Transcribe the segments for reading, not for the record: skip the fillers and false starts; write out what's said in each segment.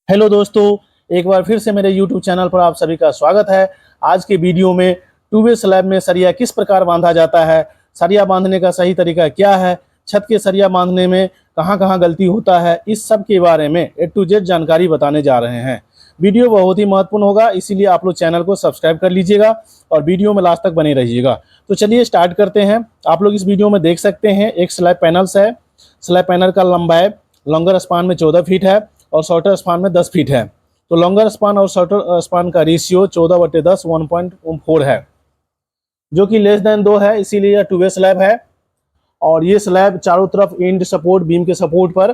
Hello दोस्तों, एक बार फिर से मेरे YouTube चैनल पर आप सभी का स्वागत है। आज के वीडियो में टू वे स्लैब में सरिया किस प्रकार बांधा जाता है, सरिया बांधने का सही तरीका क्या है, छत के सरिया बांधने में कहां कहां गलती होता है, इस सब के बारे में A to Z जानकारी बताने जा रहे हैं। वीडियो बहुत ही महत्वपूर्ण होगा, इसीलिए आप लोग चैनल को सब्सक्राइब कर लीजिएगा और वीडियो में लास्ट तक बने रहिएगा। तो चलिए स्टार्ट करते हैं। आप लोग इस वीडियो में देख सकते हैं एक स्लैब पैनल्स है। स्लैब पैनल का लंबाई लॉन्गर स्पान में 14 फीट है और शॉर्टर स्पान में 10 फीट है। तो लॉन्गर स्पान और शॉर्टर स्पान का रेशियो 14/10 1.4 है, जो कि लेस देन 2 है, इसीलिए यह टू वे स्लैब है। और ये स्लैब चारों तरफ इंड सपोर्ट बीम के सपोर्ट पर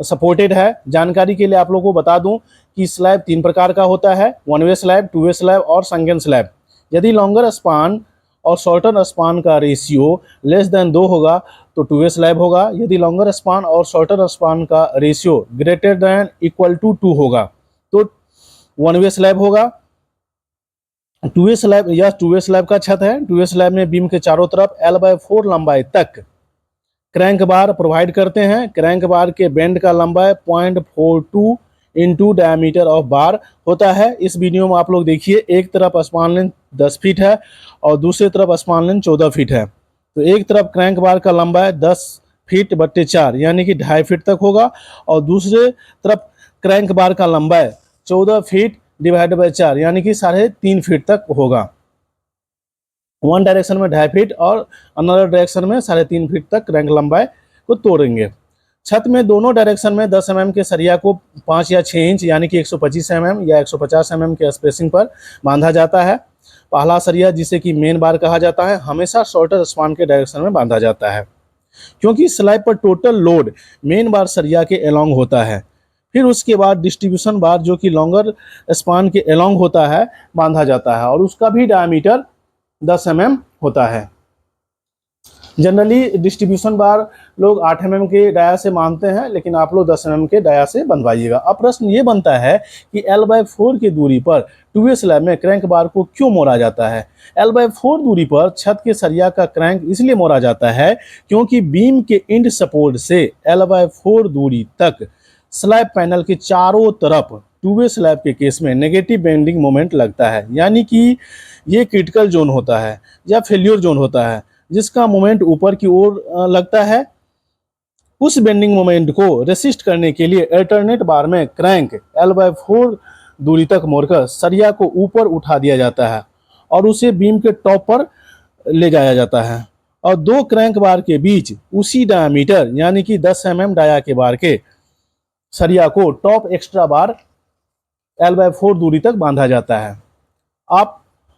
सपोर्टेड है। जानकारी के लिए आप लोगों को बता दूं कि स्लैब 3 प्रकार का होता है, one way slab, two way slab और संगन स्लैब। यदि लॉन्गर स्पान और शॉर्टर स्पान का रेशियो लेस देन 2 होगा तो टू वे स्लैब होगा। यदि लॉन्गर स्पान और शॉर्टर स्पान का ratio greater than equal to 2 होगा तो वन वे स्लैब होगा। टू वे स्लैब या टू वे स्लैब का छत है। टू वे स्लैब में बीम के चारों तरफ L/4 लंबाई तक क्रैंक बार प्रोवाइड करते हैं। क्रैंक बार के बेंड का लंबाई 0.42 इंटू डायमीटर ऑफ बार होता है। इस वीडियो में आप लोग देखिए, एक तरफ स्पान लेंथ 10 फीट है और दूसरी तरफ स्पान लेंथ 14 फीट है। तो एक तरफ क्रैंक बार का लंबाई 10 फीट बट्टे 4 यानी कि 2.5 फीट तक होगा और दूसरे तरफ क्रैंक बार का लंबाई 14 फीट डिवाइडेड बाई 4 यानी कि 3.5 फीट तक होगा। वन डायरेक्शन में 2.5 फीट और अनदर डायरेक्शन में 3.5 फीट तक क्रैंक लंबाई को तोड़ेंगे। छत में दोनों डायरेक्शन में 10 mm के सरिया को 5 या 6 इंच यानी कि 125 mm या 150 mm के स्पेसिंग पर बांधा जाता है। पहला सरिया, जिसे कि मेन बार कहा जाता है, हमेशा शॉर्टर स्पान के डायरेक्शन में बांधा जाता है, क्योंकि स्लैब पर टोटल लोड मेन बार सरिया के अलोंग होता है। फिर उसके बाद डिस्ट्रीब्यूशन बार, जो कि लॉन्गर स्पान के अलोंग होता है, बांधा जाता है और उसका भी डायमीटर 10 mm होता है। जनरली डिस्ट्रीब्यूशन बार लोग 8 mm के डाया से बांधते हैं, लेकिन आप लोग 10 mm के डाया से बनवाइएगा। अब प्रश्न ये बनता है कि L/4 की दूरी पर टू वे स्लैब में क्रैंक बार को क्यों मोड़ा जाता है। L/4 दूरी पर छत के सरिया का क्रैंक इसलिए मोड़ा जाता है क्योंकि बीम के इंड सपोर्ट से L/4 दूरी तक स्लैब पैनल के चारों तरफ टू वे स्लैब के केस में नेगेटिव बेंडिंग मोमेंट लगता है, यानी कि ये क्रिटिकल जोन होता है या फेल्योर जोन होता है, जिसका मोमेंट ऊपर की ओर लगता है। उस बेंडिंग मोमेंट को रेसिस्ट करने के लिए अल्टरनेट बार में क्रैंक L/4 दूरी तक मोड़कर सरिया को ऊपर उठा दिया जाता है और उसे बीम के टॉप पर ले जाया जाता है और दो क्रैंक बार के बीच उसी डायमीटर यानी कि 10 mm डाया के बार के सरिया को टॉप एक्स्ट्रा बार L/4 दूरी तक बांधा जाता है।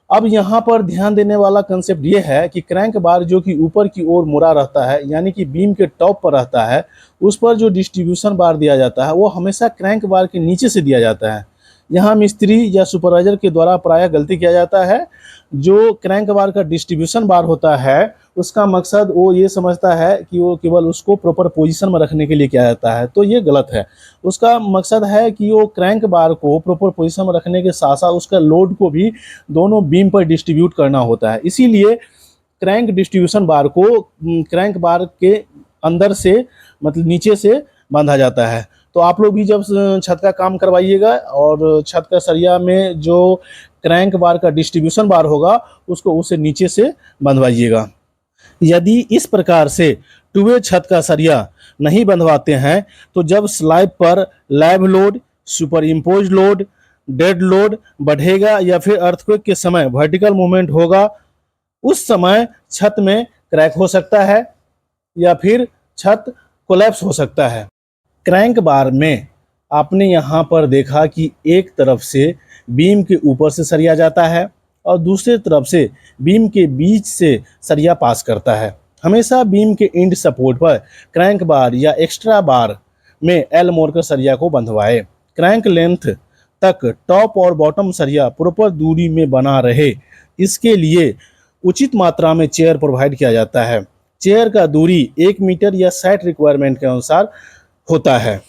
अब यहाँ पर ध्यान देने वाला कंसेप्ट ये है कि क्रैंक बार जो कि ऊपर की ओर मुड़ा रहता है यानी कि बीम के टॉप पर रहता है, उस पर जो डिस्ट्रीब्यूशन बार दिया जाता है वो हमेशा क्रैंक बार के नीचे से दिया जाता है। यहाँ मिस्त्री या सुपरवाइजर के द्वारा प्रायः गलती किया जाता है। जो क्रैंक बार का डिस्ट्रीब्यूशन बार होता है उसका मकसद वो ये समझता है कि वो केवल उसको प्रॉपर पोजीशन में रखने के लिए किया जाता है, तो ये गलत है। उसका मकसद है कि वो क्रैंक बार को प्रॉपर पोजीशन में रखने के साथ साथ उसका लोड को भी दोनों बीम पर डिस्ट्रीब्यूट करना होता है। इसीलिए क्रैंक डिस्ट्रीब्यूशन बार को क्रैंक बार के अंदर से मतलब नीचे से बांधा जाता है। तो आप लोग भी जब छत का काम करवाइएगा और छत का सरिया में जो क्रैंक बार का डिस्ट्रीब्यूशन बार होगा उसको उसे नीचे से बंधवाइएगा। यदि इस प्रकार से टू वे छत का सरिया नहीं बंधवाते हैं तो जब स्लैब पर lab load, super impose load, dead load बढ़ेगा या फिर अर्थक्वेक के समय वर्टिकल मूवमेंट होगा, उस समय छत में क्रैक हो सकता है या फिर छत कोलैप्स हो सकता है। क्रैंक बार में आपने यहाँ पर देखा कि एक तरफ से बीम के ऊपर से सरिया जाता है और दूसरी तरफ से बीम के बीच से सरिया पास करता है। हमेशा बीम के इंड सपोर्ट पर क्रैंक बार या एक्स्ट्रा बार में एल मोड़कर सरिया को बंधवाए। क्रैंक लेंथ तक टॉप और बॉटम सरिया प्रॉपर दूरी में बना रहे, इसके लिए उचित मात्रा में चेयर प्रोवाइड किया जाता है। चेयर का दूरी 1 मीटर या साइट रिक्वायरमेंट के अनुसार होता है।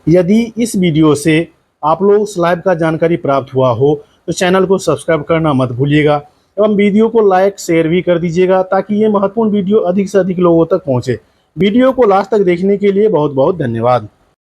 यदि इस वीडियो से आप लोग स्लैब का जानकारी प्राप्त हुआ हो तो चैनल को सब्सक्राइब करना मत भूलिएगा एवं वीडियो को लाइक शेयर भी कर दीजिएगा, ताकि ये महत्वपूर्ण वीडियो अधिक से अधिक लोगों तक पहुंचे। वीडियो को लास्ट तक देखने के लिए बहुत बहुत धन्यवाद।